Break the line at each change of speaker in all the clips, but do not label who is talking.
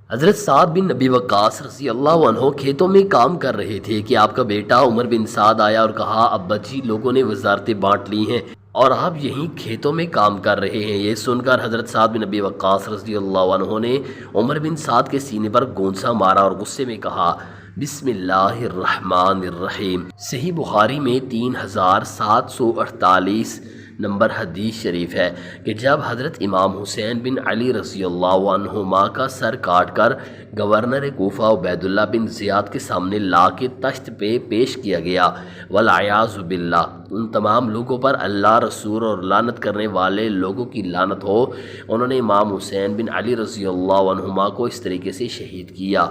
حضرت سعد بن نبی وقاص رضی اللہ عنہ کھیتوں میں کام کر رہے تھے کہ آپ کا بیٹا عمر بن سعد آیا اور کہا ابا جی لوگوں نے وزارتیں بانٹ لی ہیں اور آپ یہیں کھیتوں میں کام کر رہے ہیں۔ یہ سن کر حضرت سعد بن نبی وقاص رضی اللہ عنہ نے عمر بن سعد کے سینے پر گونسا مارا اور غصے میں کہا بسم اللہ الرحمن الرحیم۔ صحیح بخاری میں 3748 نمبر حدیث شریف ہے کہ جب حضرت امام حسین بن علی رضی اللہ عنہما کا سر کاٹ کر گورنر کوفہ عبید اللہ بن زیاد کے سامنے لا کے تشت پہ پیش کیا گیا، والعیاذ باللہ، ان تمام لوگوں پر اللہ، رسول اور لعنت کرنے والے لوگوں کی لعنت ہو، انہوں نے امام حسین بن علی رضی اللہ عنہما کو اس طریقے سے شہید کیا،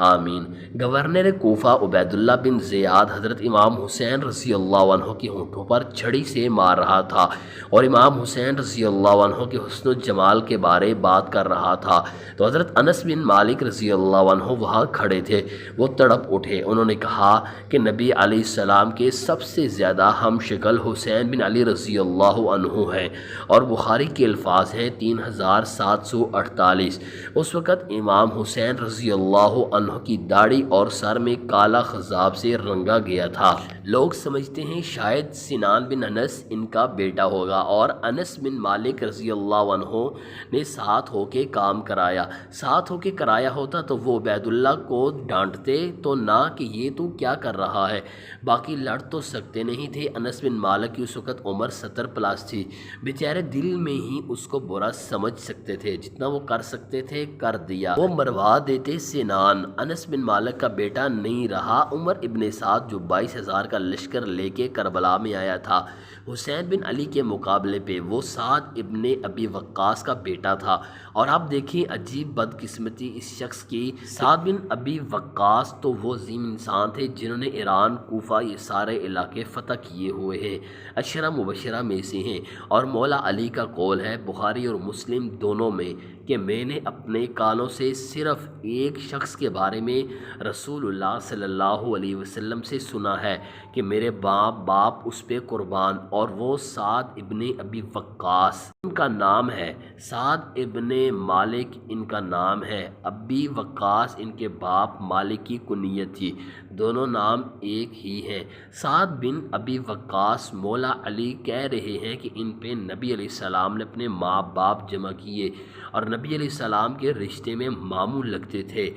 آمین۔ گورنر کوفہ عبید اللہ بن زیاد حضرت امام حسین رضی اللہ عنہ کی ہونٹوں پر چھڑی سے مار رہا تھا اور امام حسین رضی اللہ عنہ کے حسن و جمال کے بارے بات کر رہا تھا تو حضرت انس بن مالک رضی اللہ عنہ وہاں کھڑے تھے۔ وہ تڑپ اٹھے، انہوں نے کہا کہ نبی علیہ السلام کے سب سے زیادہ ہم شکل حسین بن علی رضی اللہ عنہ ہیں، اور بخاری کے الفاظ ہیں 3748۔ اس وقت امام حسین رضی اللہ عنہ کی داڑھی اور سر میں کالا خضاب سے رنگا گیا تھا۔ لوگ سمجھتے ہیں شاید سنان بن انس ان کا بیٹا ہوگا، اور انس بن مالک رضی اللہ عنہ نے ساتھ ہو کے کام کرایا۔ ساتھ ہو کے کرایا ہوتا تو وہ عبید اللہ کو ڈانٹتے تو نہ کہ یہ تو کیا کر رہا ہے، باقی لڑ تو سکتے نہیں تھے۔ انس بن مالک کی اس وقت عمر 70 پلس تھی، بیچارے دل میں ہی اس کو برا سمجھ سکتے تھے، جتنا وہ کر سکتے تھے کر دیا، وہ مروا دیتے۔ سنان انس بن مالک کا بیٹا نہیں رہا۔ عمر ابن سعد جو 22,000 کا لشکر لے کے کربلا میں آیا تھا حسین بن علی کے مقابلے پہ، وہ سعد ابن ابی وقاص کا بیٹا تھا۔ اور آپ دیکھیں عجیب بدقسمتی اس شخص کی، سعد بن ابی وقاص تو وہ عظیم انسان تھے جنہوں نے ایران، کوفہ، یہ سارے علاقے فتح کیے ہوئے ہیں، عشرہ مبشرہ میں سے ہیں، اور مولا علی کا قول ہے بخاری اور مسلم دونوں میں کہ میں نے اپنے کانوں سے صرف ایک شخص کے بارے میں رسول اللہ صلی اللہ علیہ وسلم سے سنا ہے کہ میرے باپ اس پہ قربان، اور وہ سعد ابن ابی وقاص ان کا نام ہے، سعد ابن مالک ان کا نام ہے، ابی وقاص ان کے باپ مالک کی کنیت تھی، دونوں نام ایک ہی ہیں۔ سعد بن ابی وقاص مولا علی کہہ رہے ہیں کہ ان پہ نبی علیہ السلام نے اپنے ماں باپ جمع کیے اور نبی علیہ السلام کے رشتے میں ماموں لگتے تھے۔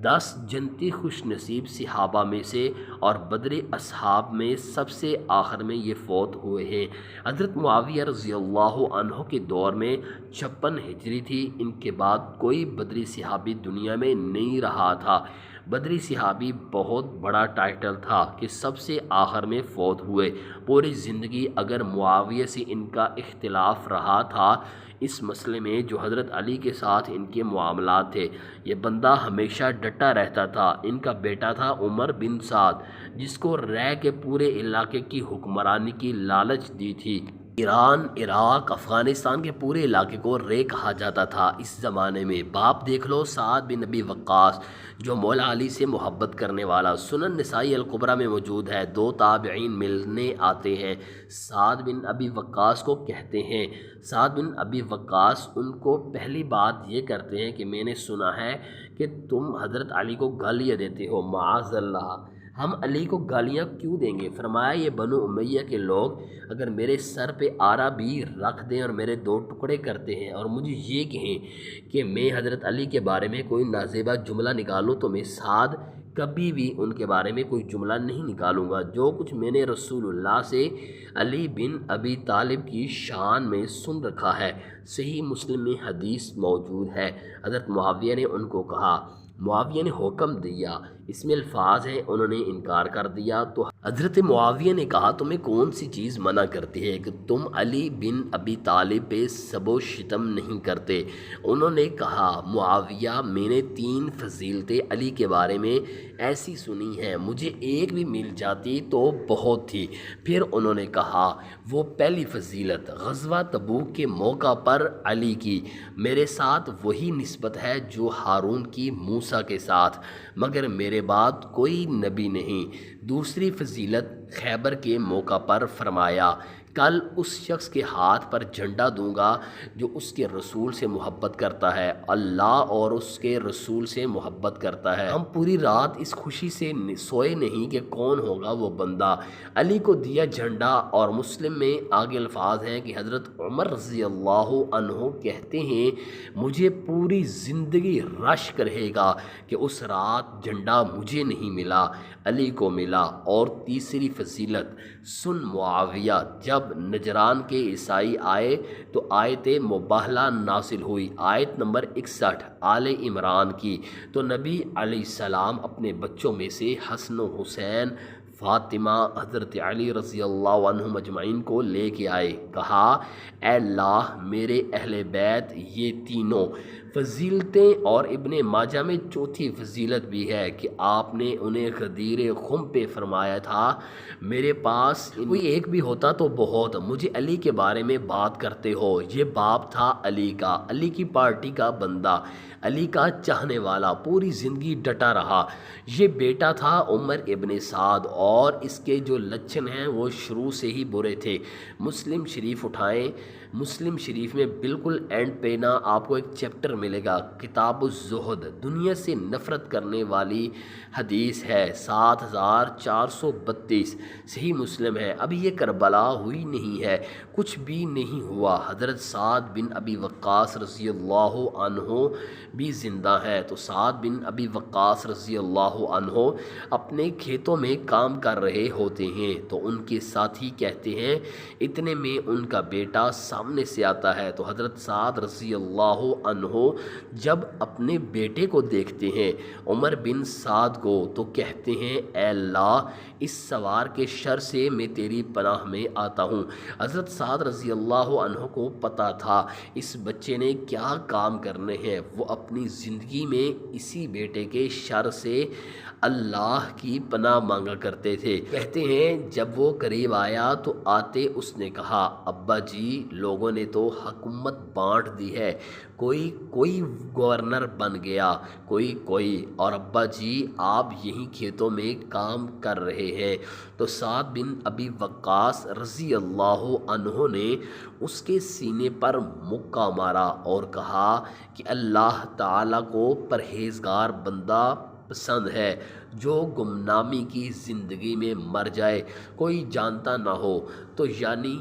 10 جنتی خوش نصیب صحابہ میں سے اور بدر اصحاب میں سب سے آخر میں یہ فوت ہوئے ہیں۔ حضرت معاویہ رضی اللہ عنہ کے دور میں 56 ہجری تھی، ان کے بعد کوئی بدری صحابی دنیا میں نہیں رہا تھا۔ بدری صحابی بہت بڑا ٹائٹل تھا کہ سب سے آخر میں فوت ہوئے۔ پوری زندگی اگر معاویہ سے ان کا اختلاف رہا تھا اس مسئلے میں جو حضرت علی کے ساتھ ان کے معاملات تھے، یہ بندہ ہمیشہ ڈٹا رہتا تھا۔ ان کا بیٹا تھا عمر بن سعد، جس کو رہ کے پورے علاقے کی حکمرانی کی لالچ دی تھی۔ ایران، عراق، افغانستان کے پورے علاقے کو رے کہا جاتا تھا اس زمانے میں۔ باپ دیکھ لو سعد بن نبی وقاص جو مولا علی سے محبت کرنے والا، سنن نسائی الکبریٰ میں موجود ہے۔ 2 تابعین ملنے آتے ہیں، سعد بن ابی وقاص کو کہتے ہیں، سعد بن ابی وقاص ان کو پہلی بات یہ کرتے ہیں کہ میں نے سنا ہے کہ تم حضرت علی کو گالیاں دیتے ہو، معاذ اللہ، ہم علی کو گالیاں کیوں دیں گے؟ فرمایا یہ بنو امیہ کے لوگ اگر میرے سر پہ آرا بھی رکھ دیں اور میرے 2 ٹکڑے کرتے ہیں اور مجھے یہ کہیں کہ میں حضرت علی کے بارے میں کوئی نازیبہ جملہ نکالوں تو میں سعد کبھی بھی ان کے بارے میں کوئی جملہ نہیں نکالوں گا۔ جو کچھ میں نے رسول اللہ سے علی بن ابی طالب کی شان میں سن رکھا ہے، صحیح مسلم میں حدیث موجود ہے۔ حضرت معاویہ نے ان کو کہا، معاویہ نے حکم دیا، اس میں الفاظ ہیں، انہوں نے انکار کر دیا تو حضرت معاویہ نے کہا تمہیں کون سی چیز منع کرتی ہے کہ تم علی بن ابی طالب پہ سب و شتم نہیں کرتے؟ انہوں نے کہا معاویہ میں نے 3 فضیلتیں علی کے بارے میں ایسی سنی ہیں، مجھے ایک بھی مل جاتی تو بہت تھی۔ پھر انہوں نے کہا وہ پہلی فضیلت غزوہ تبوک کے موقع پر علی کی میرے ساتھ وہی نسبت ہے جو ہارون کی موسیٰ کے ساتھ، مگر میرے بعد کوئی نبی نہیں۔ دوسری فضیلت خیبر کے موقع پر فرمایا کل اس شخص کے ہاتھ پر جھنڈا دوں گا جو اس کے رسول سے محبت کرتا ہے، اللہ اور اس کے رسول سے محبت کرتا ہے۔ ہم پوری رات اس خوشی سے سوئے نہیں کہ کون ہوگا وہ بندہ۔ علی کو دیا جھنڈا۔ اور مسلم میں آگے الفاظ ہیں کہ حضرت عمر رضی اللہ عنہ کہتے ہیں مجھے پوری زندگی رشک رہے گا کہ اس رات جھنڈا مجھے نہیں ملا، علی کو ملا۔ اور تیسری فضیلت، سن معاویہ، جب نجران کے عیسائی آئے تو آیت مباہلہ نازل ہوئی، آیت نمبر 61 آل عمران کی، تو نبی علیہ السلام اپنے بچوں میں سے حسن و حسین، فاطمہ، حضرت علی رضی اللہ عنہم اجمعین کو لے کے آئے، کہا اے اللہ میرے اہل بیت یہ تینوں فضیلتیں، اور ابن ماجہ میں چوتھی فضیلت بھی ہے کہ آپ نے انہیں غدیر خم پہ فرمایا تھا میرے پاس کوئی ایک بھی ہوتا تو بہت، مجھے علی کے بارے میں بات کرتے ہو۔ یہ باپ تھا علی کا، علی کی پارٹی کا بندہ، علی کا چاہنے والا، پوری زندگی ڈٹا رہا۔ یہ بیٹا تھا عمر ابن سعد، اور اس کے جو لچھن ہیں وہ شروع سے ہی برے تھے۔ مسلم شریف اٹھائیں، مسلم شریف میں بالکل اینڈ پہ نا آپ کو ایک چیپٹر ملے گا، کتاب الزہد، دنیا سے نفرت کرنے والی حدیث ہے 7432، صحیح مسلم ہے۔ ابھی یہ کربلا ہوئی نہیں ہے، کچھ بھی نہیں ہوا، حضرت سعد بن ابی وقاص رضی اللہ عنہ بھی زندہ ہے۔ تو سعد بن ابی وقاص رضی اللہ عنہ اپنے کھیتوں میں کام کر رہے ہوتے ہیں تو ان کے ساتھی کہتے ہیں، اتنے میں ان کا بیٹا سامنے سے آتا ہے، تو حضرت سعد رضی اللہ عنہ جب اپنے بیٹے کو دیکھتے ہیں عمر بن سعد کو تو کہتے ہیں اے اللہ اس سوار کے شر سے میں تیری پناہ میں آتا ہوں۔ حضرت سعد رضی اللہ عنہ کو پتہ تھا اس بچے نے کیا کام کرنے ہیں، وہ اپنی زندگی میں اسی بیٹے کے شر سے اللہ کی پناہ مانگا کرتے تھے۔ کہتے ہیں جب وہ قریب آیا تو آتے اس نے کہا ابا جی لوگوں نے تو حکومت بانٹ دی ہے، کوئی گورنر بن گیا، کوئی، اور ابا جی آپ یہیں کھیتوں میں کام کر رہے ہیں۔ تو سعد بن ابی وقاص رضی اللہ عنہ نے اس کے سینے پر مکہ مارا اور کہا کہ اللہ تعالیٰ کو پرہیزگار بندہ پسند ہے جو گمنامی کی زندگی میں مر جائے، کوئی جانتا نہ ہو۔ تو یعنی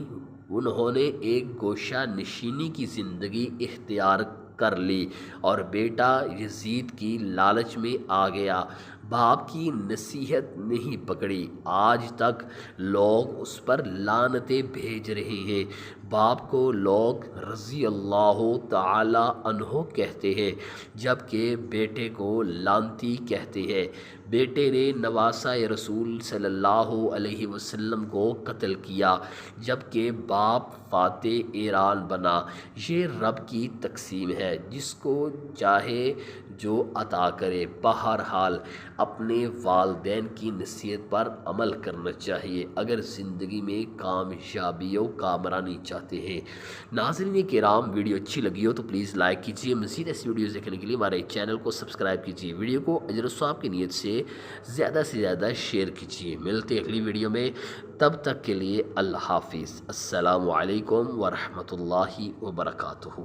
انہوں نے ایک گوشہ نشینی کی زندگی اختیار کر لی، اور بیٹا یزید کی لالچ میں آ گیا، باپ کی نصیحت نہیں پکڑی، آج تک لوگ اس پر لعنتیں بھیج رہے ہیں۔ باپ کو لوگ رضی اللہ تعالی عنہ کہتے ہیں جبکہ بیٹے کو لعنتی کہتے ہیں۔ بیٹے نے نواسہ رسول صلی اللہ علیہ وسلم کو قتل کیا جبکہ باپ فاتح ایران بنا۔ یہ رب کی تقسیم ہے، جس کو چاہے جو عطا کرے۔ بہرحال اپنے والدین کی نصیحت پر عمل کرنا چاہیے اگر زندگی میں کامیابی و کامرانی چاہتے ہیں۔ ناظرین کرام، ویڈیو اچھی لگی ہو تو پلیز لائک کیجیے، مزید ایسی ویڈیوز دیکھنے کے لیے ہمارے چینل کو سبسکرائب کیجیے، ویڈیو کو اجر و ثواب کی نیت سے زیادہ شیئر کیجیے۔ ملتے ہیں اگلی ویڈیو میں، تب تک کے لیے اللہ حافظ، السلام علیکم ورحمۃ اللہ وبرکاتہ۔